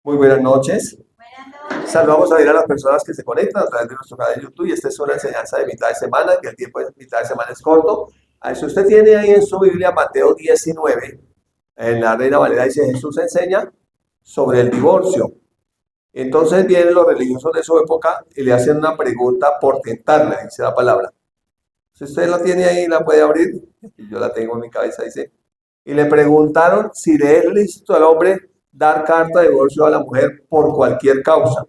Muy buenas noches. Buenas noches. Saludamos a las personas que se conectan a través de nuestro canal de YouTube y esta es una enseñanza de mitad de semana, que el tiempo de mitad de semana es corto. A eso usted tiene ahí en su Biblia Mateo 19, en la Reina Valera dice Jesús enseña sobre el divorcio. Entonces vienen los religiosos de su época y le hacen una pregunta por tentarle, dice la palabra. Si usted la tiene ahí, la puede abrir, yo la tengo en mi cabeza, dice. Y le preguntaron si le es lícito al hombre dar carta de divorcio a la mujer por cualquier causa.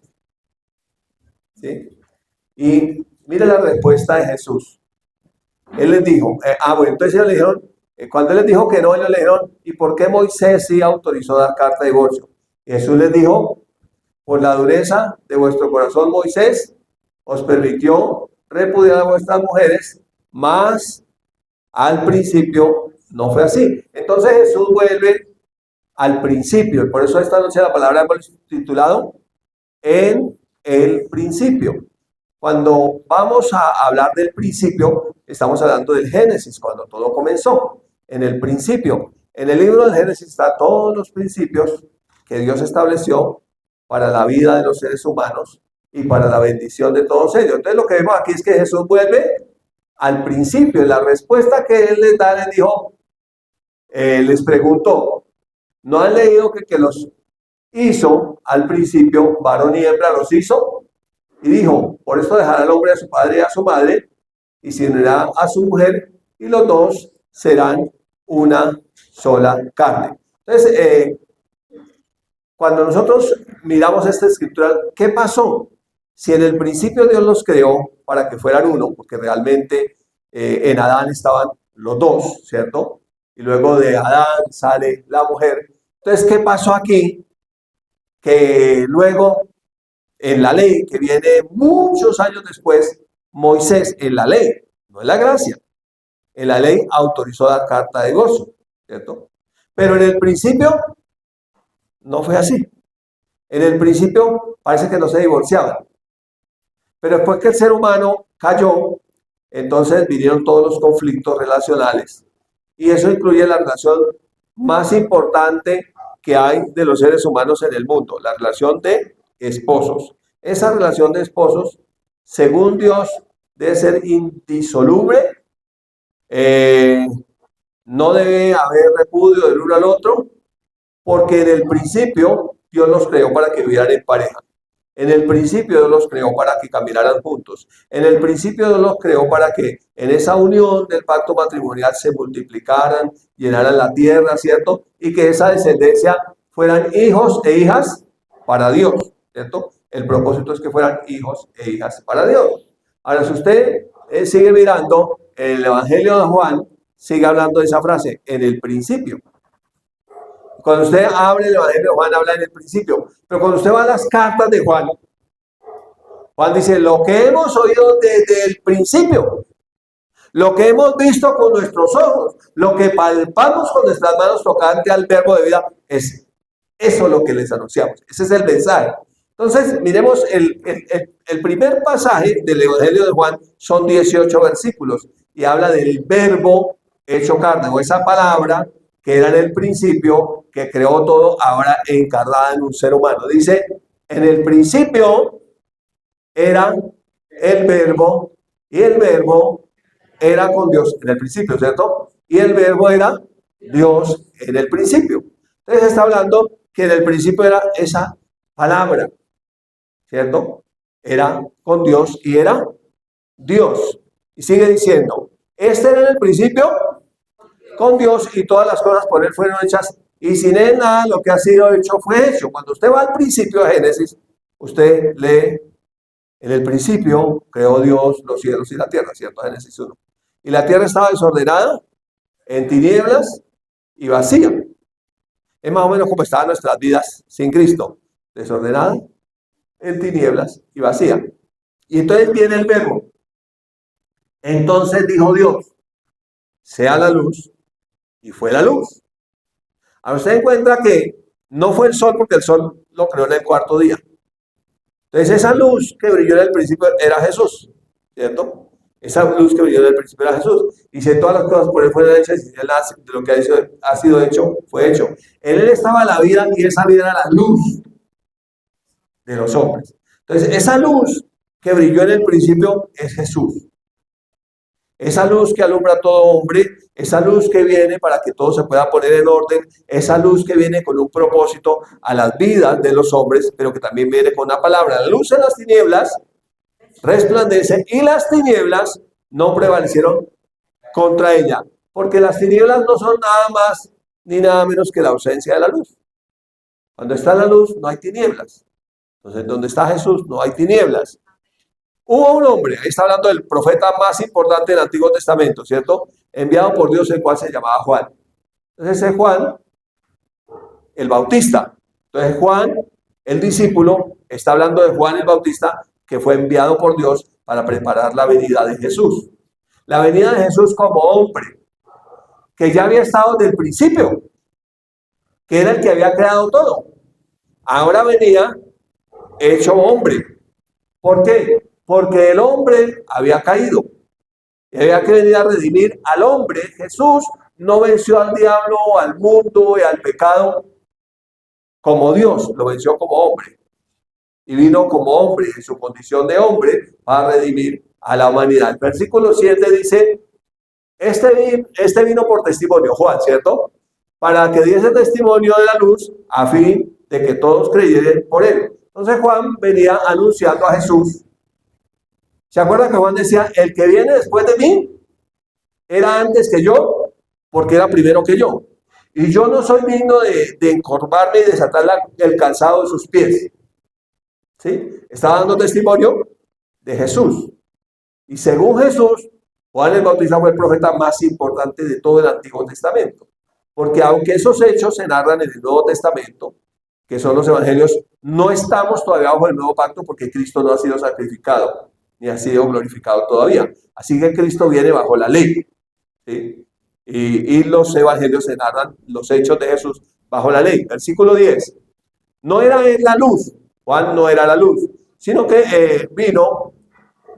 ¿Sí? Y mire la respuesta de Jesús. Él les dijo, bueno, entonces ellos le dijeron, cuando él les dijo que no, ellos le dijeron, ¿y por qué Moisés sí autorizó dar carta de divorcio? Y Jesús les dijo, por la dureza de vuestro corazón Moisés os permitió repudiar a vuestras mujeres, mas al principio no fue así. Entonces Jesús vuelve al principio, y por eso esta noche la palabra hemos titulado En el principio. Cuando vamos a hablar del principio, estamos hablando del Génesis, cuando todo comenzó, en el principio. En el libro del Génesis están todos los principios que Dios estableció para la vida de los seres humanos y para la bendición de todos ellos. Entonces lo que vemos aquí es que Jesús vuelve al principio, y la respuesta que él les da, les dijo, les preguntó, ¿no han leído que los hizo al principio, varón y hembra los hizo? Y dijo, por esto dejará el hombre a su padre y a su madre, y se unirá a su mujer, y los dos serán una sola carne. Entonces, cuando nosotros miramos esta escritura, ¿qué pasó? Si en el principio Dios los creó para que fueran uno, porque realmente en Adán estaban los dos, ¿cierto? Y luego de Adán sale la mujer. Entonces, ¿qué pasó aquí? Que luego en la ley, que viene muchos años después, Moisés en la ley, no en la gracia, en la ley autorizó dar carta de divorcio, ¿cierto? Pero en el principio no fue así. En el principio parece que no se divorciaban. Pero después que el ser humano cayó, entonces vinieron todos los conflictos relacionales. Y eso incluye la relación más importante que hay de los seres humanos en el mundo, la relación de esposos. Esa relación de esposos, según Dios, debe ser indisoluble, no debe haber repudio del uno al otro, porque en el principio Dios los creó para que vivieran en pareja. En el principio Dios los creó para que caminaran juntos. En el principio Dios los creó para que en esa unión del pacto matrimonial se multiplicaran, llenaran la tierra, ¿cierto? Y que esa descendencia fueran hijos e hijas para Dios, ¿cierto? El propósito es que fueran hijos e hijas para Dios. Ahora, si usted sigue mirando, en el Evangelio de Juan sigue hablando de esa frase, en el principio. Cuando usted abre el Evangelio de Juan, habla en el principio. Pero cuando usted va a las cartas de Juan, Juan dice, lo que hemos oído desde el principio, lo que hemos visto con nuestros ojos, lo que palpamos con nuestras manos tocante al verbo de vida, es eso lo que les anunciamos. Ese es el mensaje. Entonces, miremos el primer pasaje del Evangelio de Juan, son 18 versículos, y habla del verbo hecho carne, o esa palabra que era en el principio, que creó todo, ahora encarnada en un ser humano. Dice, en el principio era el verbo, y el verbo era con Dios en el principio, ¿cierto? Y el verbo era Dios en el principio. Entonces está hablando que en el principio era esa palabra, ¿cierto? Era con Dios y era Dios. Y sigue diciendo, este era en el principio con Dios y todas las cosas por él fueron hechas y sin él nada lo que ha sido hecho fue hecho. Cuando usted va al principio de Génesis, usted lee, en el principio creó Dios los cielos y la tierra, ¿cierto? Génesis 1. Y la tierra estaba desordenada, en tinieblas y vacía. Es más o menos como estaban nuestras vidas sin Cristo, desordenada, en tinieblas y vacía. Y entonces viene el verbo. Entonces dijo Dios, sea la luz, y fue la luz. Ahora usted encuentra que no fue el sol porque el sol lo creó en el cuarto día. Entonces esa luz que brilló en el principio era Jesús, ¿cierto? Esa luz que brilló en el principio era Jesús. Dice, todas las cosas por él fueron hechas y de lo que ha sido hecho, fue hecho. En él estaba la vida y esa vida era la luz de los hombres. Entonces, esa luz que brilló en el principio es Jesús. Esa luz que alumbra a todo hombre, esa luz que viene para que todo se pueda poner en orden, esa luz que viene con un propósito a las vidas de los hombres, pero que también viene con una palabra. La luz en las tinieblas resplandece y las tinieblas no prevalecieron contra ella, porque las tinieblas no son nada más ni nada menos que la ausencia de la luz. Cuando está la luz no hay tinieblas. Entonces, donde está Jesús no hay tinieblas. Hubo un hombre, ahí está hablando del profeta más importante del Antiguo Testamento, ¿cierto? Enviado por Dios, el cual se llamaba Juan. Entonces ese Juan, el Bautista. Entonces Juan, el discípulo, está hablando de Juan el Bautista, que fue enviado por Dios para preparar la venida de Jesús. La venida de Jesús como hombre, que ya había estado desde el principio, que era el que había creado todo. Ahora venía hecho hombre. ¿Por qué? Porque el hombre había caído y había que venir a redimir al hombre. Jesús no venció al diablo, al mundo y al pecado como Dios, lo venció como hombre. Y vino como hombre, en su condición de hombre, para redimir a la humanidad. El versículo 7 dice, este vino por testimonio, Juan, ¿cierto? Para que diese testimonio de la luz, a fin de que todos creyeran por él. Entonces Juan venía anunciando a Jesús. ¿Se acuerdan que Juan decía, el que viene después de mí era antes que yo, porque era primero que yo? Y yo no soy digno de encorvarme y desatar el calzado de sus pies. ¿Sí? Estaba dando testimonio de Jesús. Y según Jesús, Juan el Bautista fue el profeta más importante de todo el Antiguo Testamento. Porque aunque esos hechos se narran en el Nuevo Testamento, que son los evangelios, no estamos todavía bajo el nuevo pacto porque Cristo no ha sido sacrificado ni ha sido glorificado todavía. Así que Cristo viene bajo la ley. ¿Sí? Y los evangelios se narran los hechos de Jesús bajo la ley. Versículo 10. No era él la luz, Juan no era la luz, sino que vino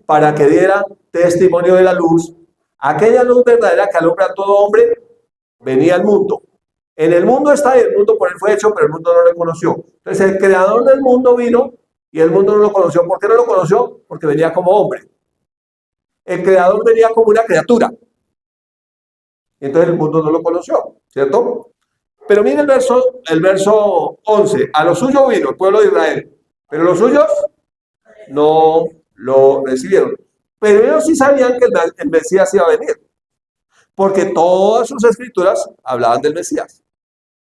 para que diera testimonio de la luz. Aquella luz verdadera que alumbra a todo hombre venía al mundo. En el mundo está y el mundo por él fue hecho, pero el mundo no le conoció. Entonces el creador del mundo vino y el mundo no lo conoció. ¿Por qué no lo conoció? Porque venía como hombre. El creador venía como una criatura. Entonces el mundo no lo conoció, ¿cierto? Pero miren el verso 11. A lo suyo vino el pueblo de Israel, pero los suyos no lo recibieron. Pero ellos sí sabían que el Mesías iba a venir, porque todas sus escrituras hablaban del Mesías,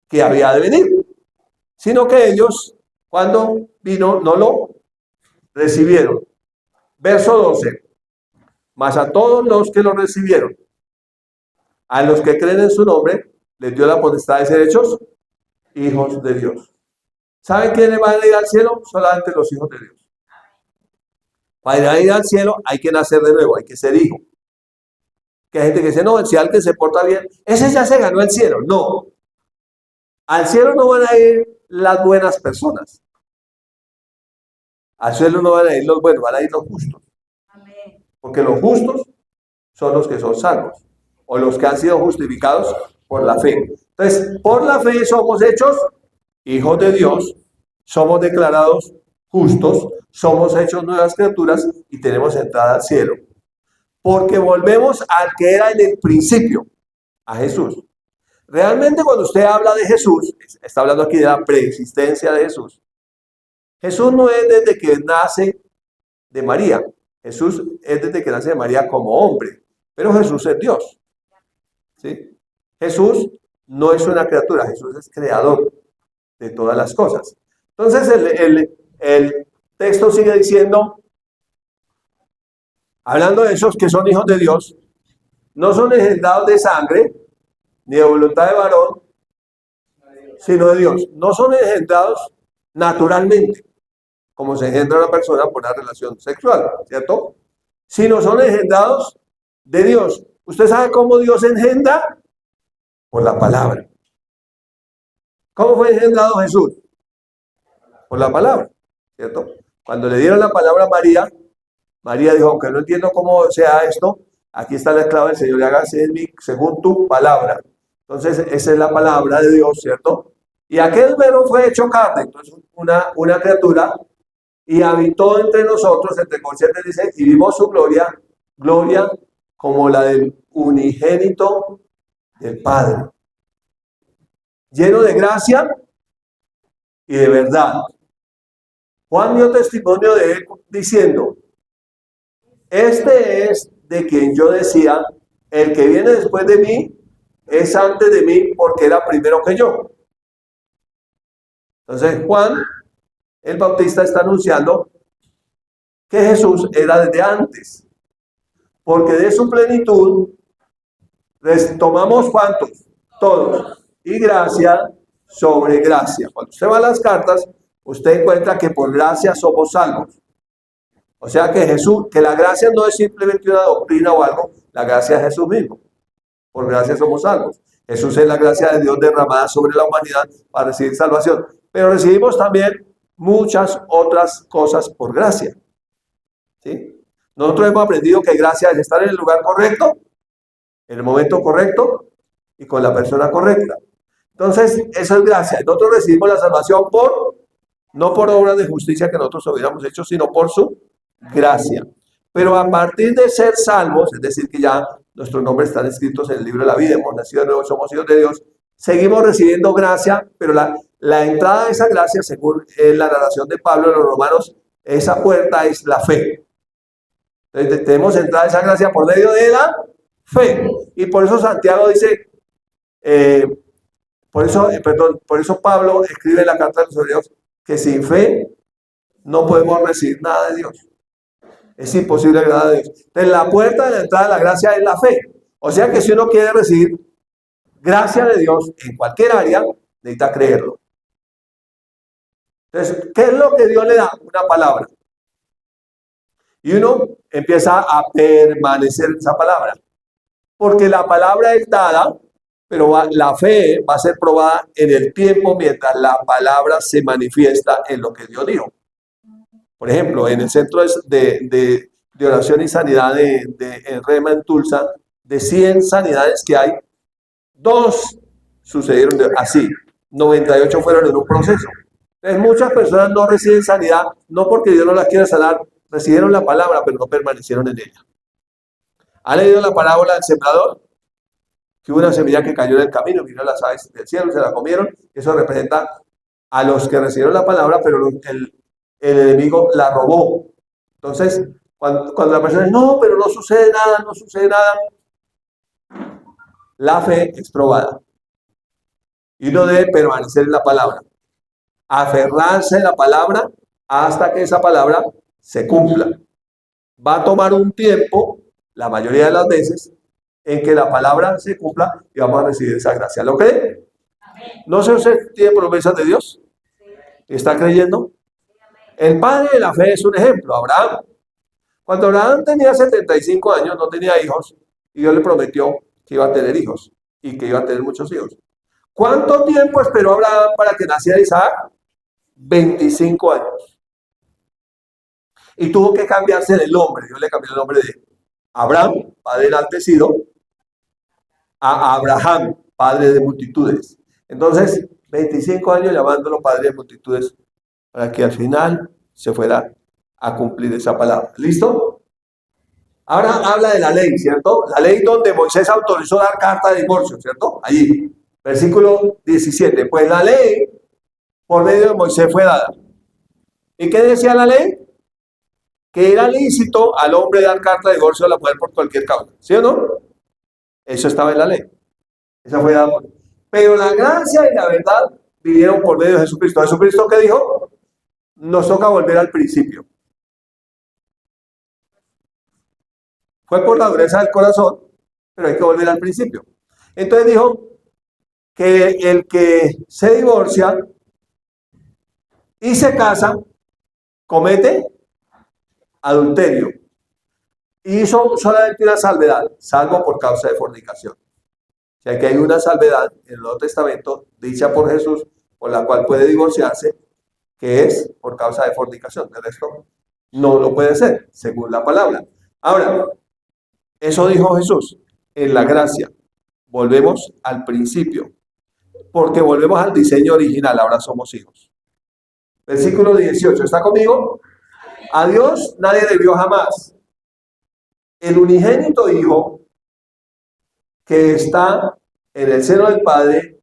que había de venir. Sino que ellos, cuando vino, no lo recibieron. Verso 12. Mas a todos los que lo recibieron, a los que creen en su nombre, les dio la potestad de ser hechos hijos de Dios. ¿Saben quiénes van a ir al cielo? Solamente los hijos de Dios. Para ir al cielo hay que nacer de nuevo, hay que ser hijo. Que hay gente que dice, no, si alguien se porta bien, ese ya se ganó el cielo. No. Al cielo no van a ir las buenas personas. Al cielo no van a ir los buenos, van a ir los justos. Porque los justos son los que son salvos, o los que han sido justificados por la fe. Entonces, por la fe somos hechos hijos de Dios, somos declarados justos, somos hechos nuevas criaturas y tenemos entrada al cielo. Porque volvemos al que era en el principio, a Jesús. Realmente cuando usted habla de Jesús, está hablando aquí de la preexistencia de Jesús. Jesús no es desde que nace de María. Jesús es desde que nace de María como hombre, pero Jesús es Dios. ¿Sí? Jesús no es una criatura, Jesús es creador de todas las cosas. Entonces el texto sigue diciendo, hablando de esos que son hijos de Dios, no son engendrados de sangre, ni de voluntad de varón, sino de Dios. No son engendrados naturalmente, como se engendra una persona por una relación sexual, ¿cierto? Sino son engendrados de Dios. ¿Usted sabe cómo Dios engendra? Por la palabra. ¿Cómo fue engendrado Jesús? Por la palabra, ¿cierto? Cuando le dieron la palabra a María, María dijo, aunque no entiendo cómo sea esto, aquí está la esclava del Señor, y hágase en mí según tu palabra. Entonces, esa es la palabra de Dios, ¿cierto? Y aquel verbo fue hecho carne, entonces una criatura y habitó entre nosotros, entre conscientes dice, y vimos su gloria, gloria como la del unigénito del Padre, lleno de gracia y de verdad. Juan dio testimonio de él diciendo, este es de quien yo decía, el que viene después de mí es antes de mí porque era primero que yo. Entonces Juan el Bautista está anunciando que Jesús era desde antes, porque de su plenitud tomamos ¿cuántos? Todos. Y gracia sobre gracia. Cuando usted va a las cartas, usted encuentra que por gracia somos salvos. O sea que Jesús, que la gracia no es simplemente una doctrina o algo, la gracia es Jesús mismo. Por gracia somos salvos. Jesús es la gracia de Dios derramada sobre la humanidad para recibir salvación. Pero recibimos también muchas otras cosas por gracia. ¿Sí? Nosotros hemos aprendido que gracia es estar en el lugar correcto, en el momento correcto y con la persona correcta. Entonces, eso es gracia. Nosotros recibimos la salvación no por obras de justicia que nosotros hubiéramos hecho, sino por su gracia. Pero a partir de ser salvos, es decir, que ya nuestros nombres están escritos en el libro de la vida, hemos nacido de nuevo, somos hijos de Dios, seguimos recibiendo gracia, pero la entrada de esa gracia, según la narración de Pablo en los Romanos, esa puerta es la fe. Entonces, tenemos entrada a esa gracia por medio de la fe. Y por eso Santiago dice, por eso Pablo escribe en la carta de los Hebreos que sin fe no podemos recibir nada de Dios. Es imposible agradar a Dios. Entonces, la puerta de la entrada de la gracia es la fe. O sea que si uno quiere recibir gracia de Dios en cualquier área, necesita creerlo. Entonces, ¿qué es lo que Dios le da? Una palabra. Y uno empieza a permanecer en esa palabra. Porque la palabra es dada, pero la fe va a ser probada en el tiempo mientras la palabra se manifiesta en lo que Dios dijo. Por ejemplo, en el centro de oración y sanidad en Rema en Tulsa, de 100 sanidades que hay, 2 sucedieron así, 98 fueron en un proceso. Entonces, muchas personas no reciben sanidad, no porque Dios no las quiera sanar, recibieron la palabra, pero no permanecieron en ella. ¿Ha leído la parábola del sembrador? Que hubo una semilla que cayó en el camino, vinieron las aves del cielo, se la comieron. Eso representa a los que recibieron la palabra, pero el enemigo la robó. Entonces, cuando la persona dice, no, pero no sucede nada, no sucede nada, la fe es probada. Y uno debe permanecer en la palabra, aferrarse a la palabra hasta que esa palabra se cumpla. Va a tomar un tiempo, la mayoría de las veces, en que la palabra se cumpla y vamos a recibir esa gracia. ¿Lo cree? ¿No sé si usted tiene promesas de Dios? ¿Está creyendo? El padre de la fe es un ejemplo, Abraham. Cuando Abraham tenía 75 años, no tenía hijos, y Dios le prometió que iba a tener hijos y que iba a tener muchos hijos. ¿Cuánto tiempo esperó Abraham para que naciera Isaac? 25 años. Y tuvo que cambiarse el nombre. Dios le cambió el nombre de Abraham, padre enaltecido, a Abraham, padre de multitudes. Entonces, 25 años llamándolo padre de multitudes para que al final se fuera a cumplir esa palabra. ¿Listo? Ahora habla de la ley, ¿cierto? La ley donde Moisés autorizó dar carta de divorcio, ¿cierto? Allí, versículo 17. Pues la ley por medio de Moisés fue dada. ¿Y qué decía la ley? Que era lícito al hombre dar carta de divorcio a la mujer por cualquier causa. ¿Sí o no? Eso estaba en la ley. Esa fue dada. Pero la gracia y la verdad vinieron por medio de Jesucristo. ¿Jesucristo qué dijo? Nos toca volver al principio. Fue por la dureza del corazón, pero hay que volver al principio. Entonces dijo que el que se divorcia y se casa, comete adulterio. Y hizo solamente una salvedad, salvo por causa de fornicación. O sea que hay una salvedad en el Nuevo Testamento, dicha por Jesús, por la cual puede divorciarse, que es por causa de fornicación. De resto, no lo puede hacer, según la palabra. Ahora, eso dijo Jesús, en la gracia. Volvemos al principio, porque volvemos al diseño original, ahora somos hijos. Versículo 18, ¿está conmigo? A Dios nadie le vio jamás. El unigénito Hijo que está en el seno del Padre,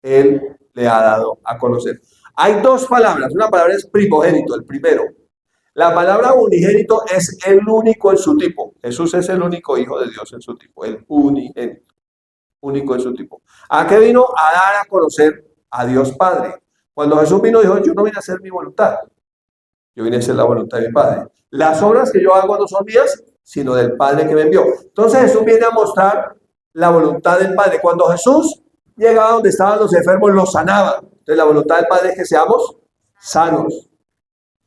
Él le ha dado a conocer. Hay dos palabras. Una palabra es primogénito, el primero. La palabra unigénito es el único en su tipo. Jesús es el único Hijo de Dios en su tipo, el unigénito, único en su tipo. ¿A qué vino? A dar a conocer a Dios Padre. Cuando Jesús vino, dijo: yo no vine a hacer mi voluntad, yo vine a hacer la voluntad de mi Padre. Las obras que yo hago no son mías, sino del Padre que me envió. Entonces Jesús viene a mostrar la voluntad del Padre. Cuando Jesús llegaba donde estaban los enfermos, los sanaba. Entonces la voluntad del Padre es que seamos sanos.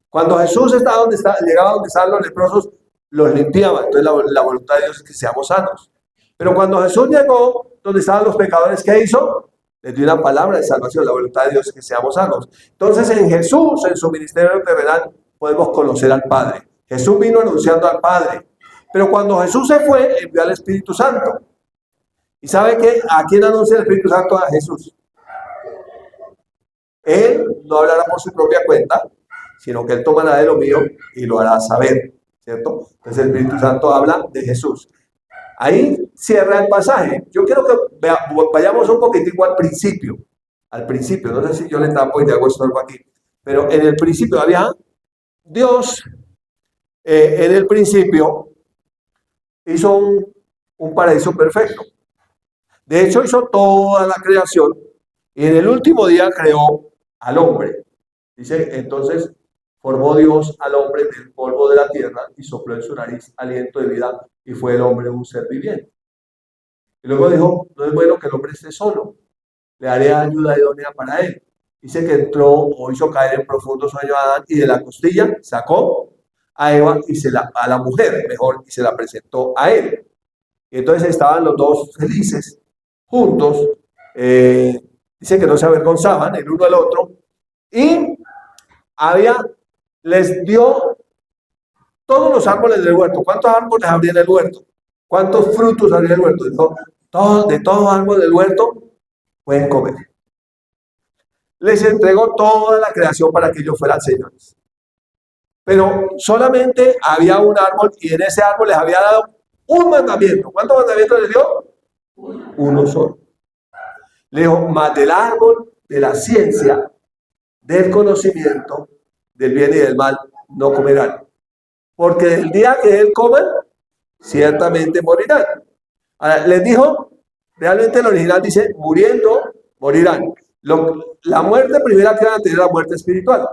Cuando Jesús estaba llegaba donde estaban los leprosos, los limpiaba. Entonces la voluntad de Dios es que seamos sanos. Pero cuando Jesús llegó donde estaban los pecadores, ¿qué hizo? Les dio una palabra de salvación. La voluntad de Dios es que seamos sanos. Entonces en Jesús, en su ministerio terrenal, podemos conocer al Padre. Jesús vino anunciando al Padre. Pero cuando Jesús se fue, envió al Espíritu Santo. ¿Y sabe qué? ¿A quién anuncia el Espíritu Santo? A Jesús. Él no hablará por su propia cuenta, sino que Él tomará de lo mío y lo hará saber, ¿cierto? Entonces el Espíritu Santo habla de Jesús. Ahí cierra el pasaje. Yo quiero que vayamos un poquitico al principio. Al principio, no sé si yo le tapo y te hago estorbo aquí, pero en el principio había Dios, en el principio hizo un paraíso perfecto. De hecho, hizo toda la creación y en el último día creó al hombre. Dice, entonces formó Dios al hombre del polvo de la tierra y sopló en su nariz aliento de vida y fue el hombre un ser viviente. Y luego dijo: no es bueno que el hombre esté solo, le haré ayuda idónea para él. Dice que entró o hizo caer en profundo sueño a Adán y de la costilla sacó a Eva y a la mujer, mejor, y se la presentó a él. Y entonces estaban los dos felices juntos, dice que no se avergonzaban el uno al otro, y les dio todos los árboles del huerto. ¿Cuántos árboles habría en el huerto? ¿Cuántos frutos habría en el huerto? Dijo: de todos los árboles del huerto pueden comer. Les entregó toda la creación para que ellos fueran señores. Pero solamente había un árbol y en ese árbol les había dado un mandamiento. ¿Cuántos mandamientos les dio? Uno solo. Le dijo: más del árbol de la ciencia, del conocimiento, del bien y del mal, no comerán. Porque el día que él coman, ciertamente morirán. Ahora, les dijo, realmente el original dice: muriendo, morirán. La muerte primera que van a tener la muerte espiritual.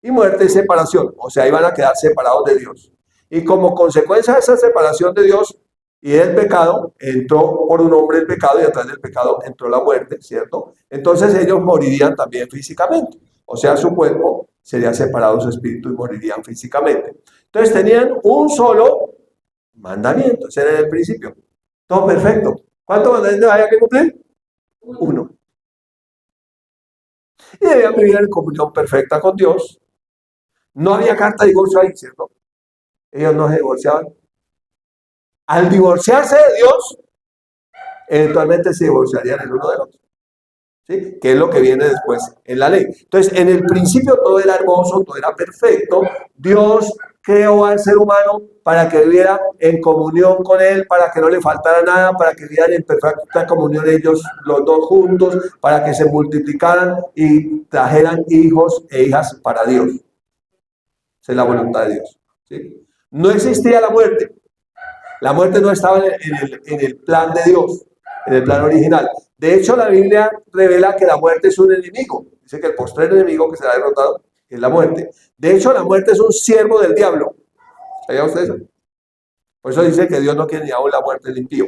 Y muerte es separación. O sea, iban a quedar separados de Dios. Y como consecuencia de esa separación de Dios y del pecado, entró por un hombre el pecado y a través del pecado entró la muerte, ¿cierto? Entonces ellos morirían también físicamente. O sea, su cuerpo sería separado de su espíritu y morirían físicamente. Entonces tenían un solo mandamiento. Ese era el principio. Todo perfecto. ¿Cuántos mandamientos había que cumplir? Uno. Y debían vivir en comunión perfecta con Dios. No había carta de divorcio ahí, ¿cierto? Ellos no se divorciaban. Al divorciarse de Dios, eventualmente se divorciarían el uno del otro. ¿Sí? Que es lo que viene después en la ley. Entonces, en el principio todo era hermoso, todo era perfecto. Dios creó al ser humano para que viviera en comunión con él, para que no le faltara nada, para que vivieran en perfecta comunión ellos los dos juntos, para que se multiplicaran y trajeran hijos e hijas para Dios. Esa es la voluntad de Dios. ¿Sí? No existía la muerte. La muerte no estaba en el plan de Dios, en el plan original. De hecho, la Biblia revela que la muerte es un enemigo. Dice que el postrer enemigo que será derrotado es la muerte. De hecho, la muerte es un siervo del diablo. ¿Sabía usted eso? Por eso dice que Dios no quiere ni aún la muerte del impío.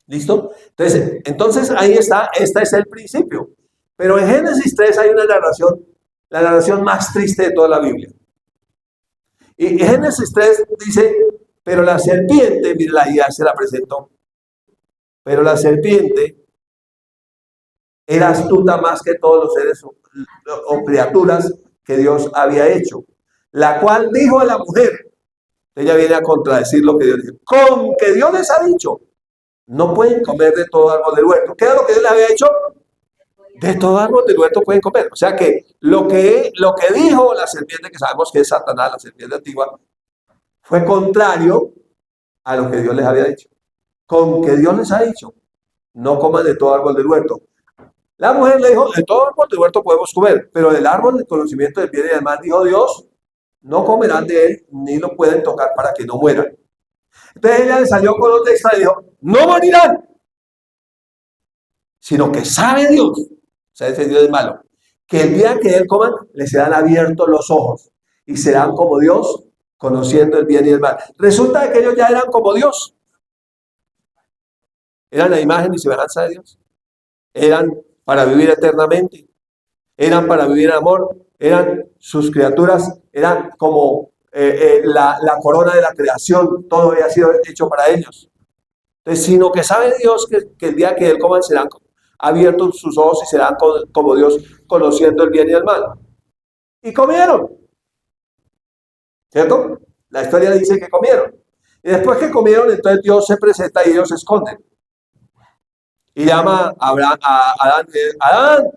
¿Listo? Entonces ahí está, este es el principio. Pero en Génesis 3 hay una narración, la narración más triste de toda la Biblia. Y Génesis 3 dice: pero la serpiente, mire, la idea se la presentó. Pero la serpiente era astuta más que todos los seres o criaturas que Dios había hecho, la cual dijo a la mujer. Ella viene a contradecir lo que Dios dijo. Con que Dios les ha dicho: no pueden comer de todo árbol del huerto. ¿Qué era lo que Dios les había hecho? De todo árbol del huerto pueden comer. O sea que lo que dijo la serpiente, que sabemos que es Satanás, la serpiente antigua, fue contrario a lo que Dios les había dicho. Con que Dios les ha dicho, no coman de todo árbol del huerto. La mujer le dijo, de todo árbol del huerto podemos comer, pero del árbol del conocimiento del bien y del mal, dijo Dios, no comerán de él, ni lo pueden tocar para que no mueran. Entonces ella le salió con otra extra y dijo, no morirán, sino que sabe Dios, o sea, ese Dios es malo, que el día que él coman, les serán abiertos los ojos y serán como Dios, conociendo el bien y el mal. Resulta que ellos ya eran como Dios, eran la imagen y semejanza de Dios, eran para vivir eternamente, eran para vivir en amor, eran sus criaturas, eran como la corona de la creación, todo había sido hecho para ellos. Entonces, sino que sabe Dios que el día que él coman serán abiertos sus ojos y serán como Dios, conociendo el bien y el mal. Y comieron, ¿cierto? La historia dice que comieron. Y después que comieron, entonces Dios se presenta y ellos se esconden. Y llama a Adán, Adán,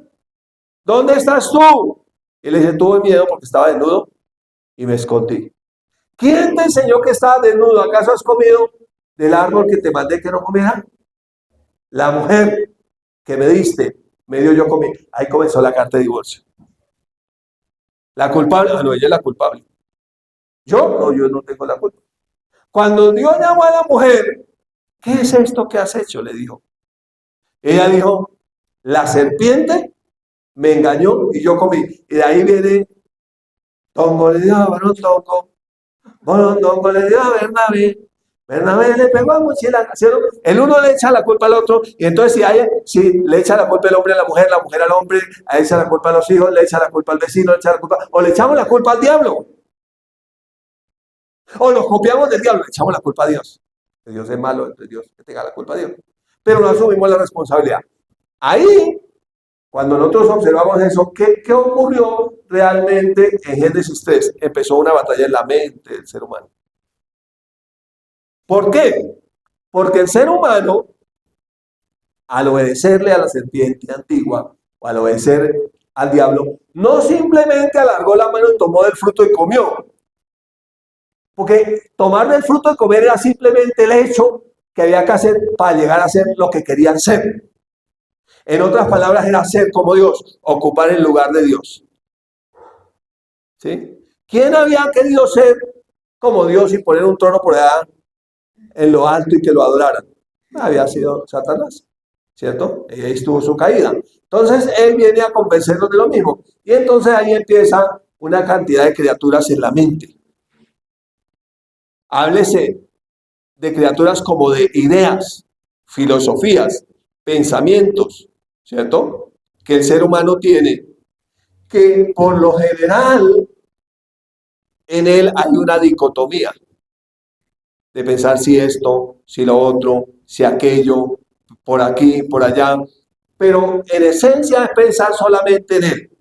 ¿dónde estás tú? Y le dice, tuve miedo porque estaba desnudo y me escondí. ¿Quién te enseñó que estabas desnudo? ¿Acaso has comido del árbol que te mandé que no comieras? La mujer que me diste, me dio yo comí. Ahí comenzó la carta de divorcio. La culpable, no, ella es la culpable. Yo no tengo la culpa. Cuando Dios llamó a la mujer, ¿qué es esto que has hecho? Le dijo. Ella dijo, la serpiente me engañó y yo comí. Y de ahí viene, tongo le dio a Barón Tongo, Tongo le dio a Bernabé, Bernabé le pegó a mochila, ¿cierto? El uno le echa la culpa al otro, y entonces si le echa la culpa el hombre a la mujer al hombre, le echa la culpa a los hijos, le echa la culpa al vecino, le echa la culpa, o le echamos la culpa al diablo, o nos copiamos del diablo, le echamos la culpa a Dios. Que Dios es malo, entonces Dios que tenga la culpa a Dios. Pero no asumimos la responsabilidad. Ahí, cuando nosotros observamos eso, ¿qué ocurrió realmente en Génesis 3? Empezó una batalla en la mente del ser humano. ¿Por qué? Porque el ser humano, al obedecerle a la serpiente antigua, o al obedecer al diablo, no simplemente alargó la mano y tomó del fruto y comió. Porque tomar del fruto y comer era simplemente el hecho que había que hacer para llegar a ser lo que querían ser. En otras palabras, era ser como Dios, ocupar el lugar de Dios. ¿Sí? ¿Quién había querido ser como Dios y poner un trono por allá en lo alto y que lo adoraran? Había sido Satanás, ¿cierto? Y ahí estuvo su caída. Entonces él viene a convencernos de lo mismo. Y entonces ahí empieza una cantidad de criaturas en la mente. Háblese de criaturas como de ideas, filosofías, pensamientos, ¿cierto? Que el ser humano tiene, que por lo general en él hay una dicotomía de pensar si esto, si lo otro, si aquello, por aquí, por allá, pero en esencia es pensar solamente en él,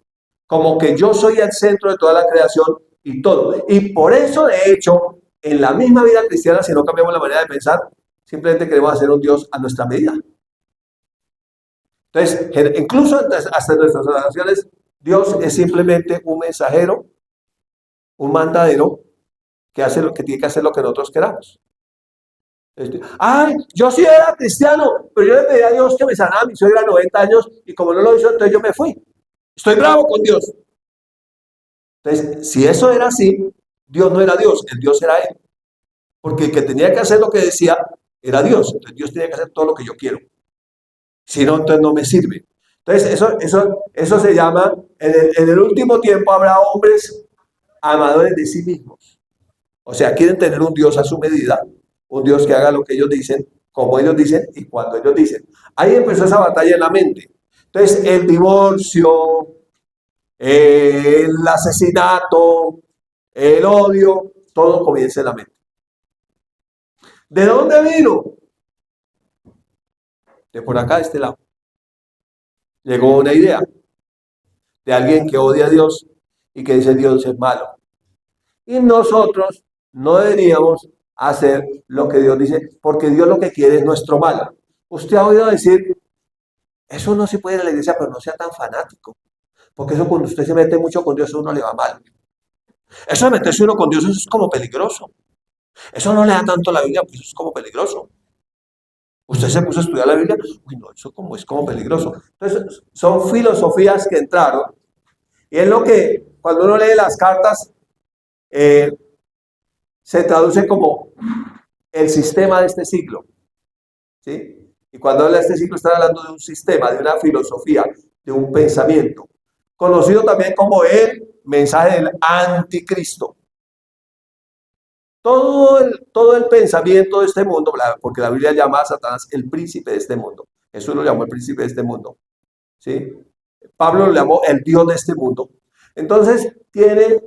como que yo soy el centro de toda la creación y todo. Y por eso, de hecho, en la misma vida cristiana, si no cambiamos la manera de pensar, simplemente queremos hacer un Dios a nuestra medida. Entonces, incluso hasta en nuestras oraciones, Dios es simplemente un mensajero, un mandadero que hace lo que tiene que hacer lo que nosotros queramos. Ay, yo sí era cristiano, pero yo le pedí a Dios que me sanara a mi suegra de 90 años y como no lo hizo, entonces yo me fui. Estoy bravo con Dios. Entonces, si eso era así, Dios no era Dios, el Dios era Él. Porque el que tenía que hacer lo que decía era Dios. Entonces Dios tenía que hacer todo lo que yo quiero. Si no, entonces no me sirve. Entonces, eso se llama, en el último tiempo habrá hombres amadores de sí mismos. O sea, quieren tener un Dios a su medida, un Dios que haga lo que ellos dicen, como ellos dicen y cuando ellos dicen. Ahí empezó esa batalla en la mente. Entonces, el divorcio, el asesinato, el odio, todo comienza en la mente. ¿De dónde vino? De por acá, de este lado. Llegó una idea de alguien que odia a Dios y que dice Dios es malo. Y nosotros no deberíamos hacer lo que Dios dice, porque Dios lo que quiere es nuestro mal. Usted ha oído decir Eso no se puede ir a la iglesia, pero no sea tan fanático. Porque eso cuando usted se mete mucho con Dios, a uno le va mal. Eso de meterse uno con Dios, eso es como peligroso. Eso no le da tanto la Biblia, pues eso es como peligroso. Usted se puso a estudiar la Biblia, uy, no, eso como es como peligroso. Entonces, son filosofías que entraron, y es lo que cuando uno lee las cartas, eh, se traduce como el sistema de este siglo, ¿sí? Y cuando habla de este siglo, está hablando de un sistema, de una filosofía, de un pensamiento, conocido también como el mensaje del anticristo. Todo el pensamiento de este mundo, porque la Biblia llama a Satanás el príncipe de este mundo. Jesús lo llamó el príncipe de este mundo. ¿Sí? Pablo lo llamó el Dios de este mundo. Entonces, tiene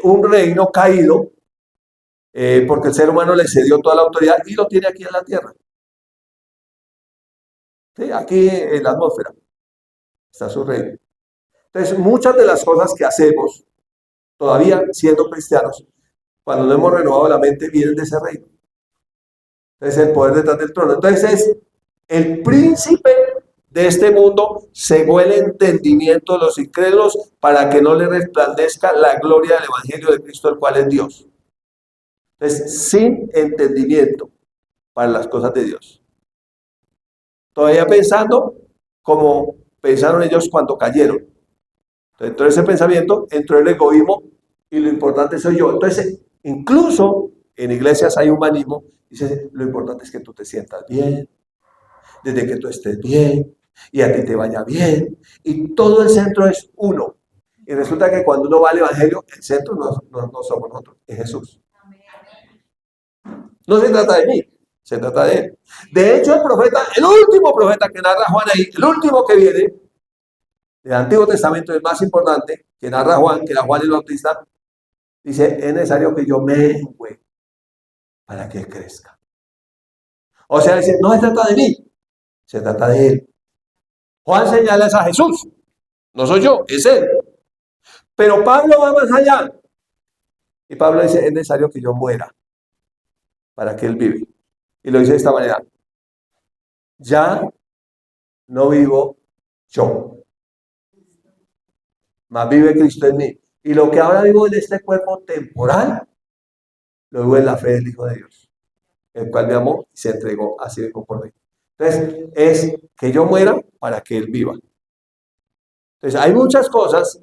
un reino caído, porque el ser humano le cedió toda la autoridad y lo tiene aquí en la tierra. ¿Sí? Aquí en la atmósfera está su reino. Entonces, muchas de las cosas que hacemos, todavía siendo cristianos, cuando no hemos renovado la mente, vienen de ese reino. Es el poder detrás del trono. Entonces es el príncipe de este mundo cegó el entendimiento de los incrédulos para que no le resplandezca la gloria del evangelio de Cristo, el cual es Dios. Entonces, sin entendimiento para las cosas de Dios. Todavía pensando como pensaron ellos cuando cayeron. Entonces, todo ese pensamiento entró el egoísmo y lo importante soy yo. Entonces, incluso en iglesias hay humanismo. Dice, lo importante es que tú te sientas bien, desde que tú estés bien y a ti te vaya bien. Y todo el centro es uno. Y resulta que cuando uno va al evangelio, el centro no somos nosotros, es Jesús. No se trata de mí, se trata de él. De hecho, el profeta, el último profeta que narra Juan ahí, el último que viene del Antiguo Testamento, el más importante, que narra Juan, que era Juan el Bautista, dice, es necesario que yo mengüe para que él crezca. O sea, dice, no se trata de mí, se trata de él. Juan señala a Jesús, no soy yo, es él. Pero Pablo va más allá. Y Pablo dice, es necesario que yo muera para que él vive. Y lo dice de esta manera, ya no vivo yo, mas vive Cristo en mí. Y lo que ahora vivo en este cuerpo temporal, lo vivo en la fe del Hijo de Dios, el cual me amó y se entregó así mismo por mí. Entonces, es que yo muera para que él viva. Entonces, hay muchas cosas,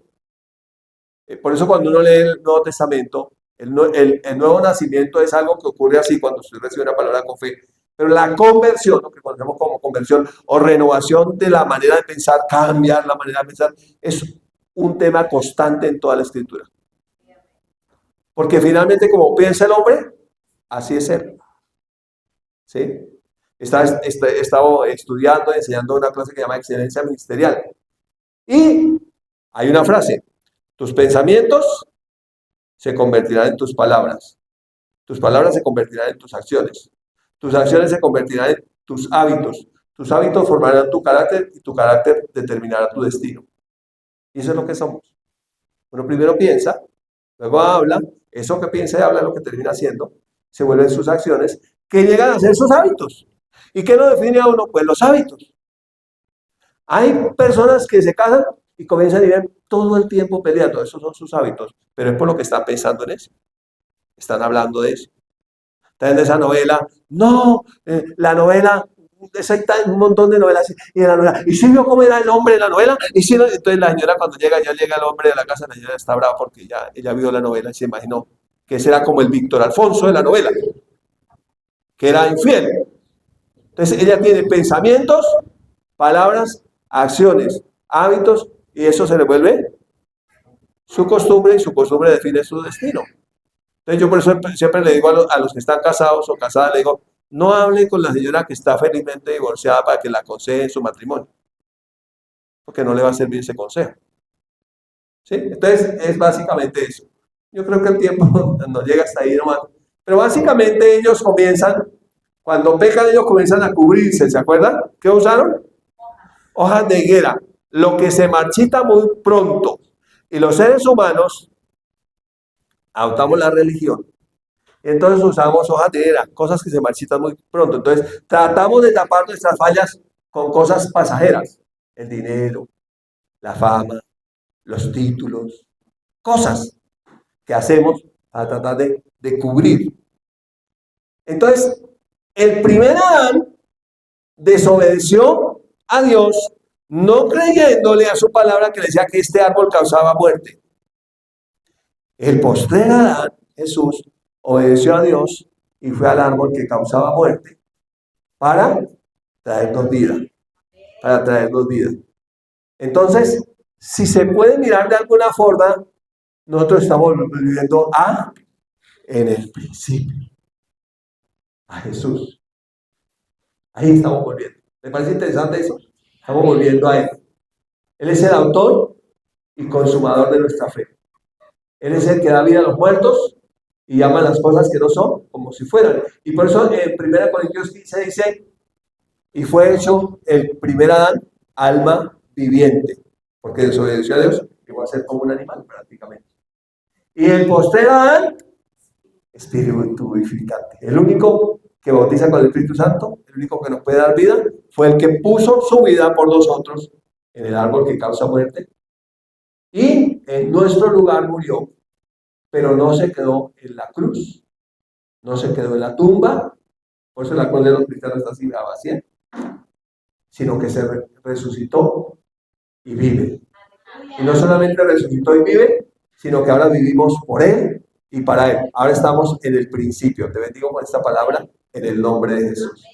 por eso cuando uno lee el Nuevo Testamento, el nuevo nacimiento es algo que ocurre así cuando usted recibe una palabra con fe. Pero la conversión, lo que conocemos como conversión o renovación de la manera de pensar, cambiar la manera de pensar, es un tema constante en toda la escritura. Porque finalmente, como piensa el hombre, así es él. ¿Sí? He estado estudiando, enseñando una clase que se llama Excelencia Ministerial. Y hay una frase, tus pensamientos se convertirán en tus palabras se convertirán en tus acciones se convertirán en tus hábitos formarán tu carácter y tu carácter determinará tu destino. Y eso es lo que somos. Uno primero piensa, luego habla, eso que piensa y habla es lo que termina haciendo, se vuelven sus acciones, que llegan a ser sus hábitos. ¿Y qué lo define a uno? Pues los hábitos. Hay personas que se casan y comienzan a vivir todo el tiempo peleando, esos son sus hábitos, pero es por lo que están pensando en eso. Están hablando de eso. Están de esa novela. No, la novela, hay un montón de novelas. Y en la novela, ¿y si vio cómo era el hombre de la novela? Y si no, entonces la señora cuando llega el hombre de la casa, la señora está brava porque ella vio la novela y se imaginó que ese era como el Víctor Alfonso de la novela, que era infiel. Entonces ella tiene pensamientos, palabras, acciones, hábitos, y eso se le vuelve su costumbre, y su costumbre define su destino. Entonces yo por eso siempre le digo a los que están casados o casadas, le digo, no hable con la señora que está felizmente divorciada para que la aconseje en su matrimonio, porque no le va a servir ese consejo. ¿Sí? Entonces es básicamente eso. Yo creo que el tiempo no llega hasta ahí nomás. Pero básicamente ellos comienzan, cuando pecan ellos comienzan a cubrirse, ¿se acuerdan? ¿Qué usaron? Hojas de higuera, lo que se marchita muy pronto. Y los seres humanos adoptamos la religión. Entonces usamos hojas de higuera, cosas que se marchitan muy pronto. Entonces tratamos de tapar nuestras fallas con cosas pasajeras. el dinero, la fama, los títulos, cosas que hacemos para tratar de cubrir. Entonces, el primer Adán desobedeció a Dios, no creyéndole a su palabra que le decía que este árbol causaba muerte. El postrer Adán, Jesús, obedeció a Dios y fue al árbol que causaba muerte para traernos vida, para traernos vida. Entonces, si se puede mirar de alguna forma, nosotros estamos viviendo en el principio, a Jesús. Ahí estamos volviendo. ¿Me parece interesante eso? Estamos volviendo a Él. Él es el autor y consumador de nuestra fe. Él es el que da vida a los muertos y llama las cosas que no son como si fueran. Y por eso en 1 Corintios 15 dice, y fue hecho el primer Adán, alma viviente, porque desobedeció a Dios, llegó a ser como un animal prácticamente. Y el postrer Adán, espíritu vivificante. El único que bautiza con el Espíritu Santo, el único que nos puede dar vida, fue el que puso su vida por nosotros en el árbol que causa muerte. Y en nuestro lugar murió, pero no se quedó en la cruz, no se quedó en la tumba, por eso la cruz de los cristianos está así vacía, sino que se resucitó y vive. Y no solamente resucitó y vive, sino que ahora vivimos por Él y para Él. Ahora estamos en el principio. Te bendigo con esta palabra en el nombre de Jesús.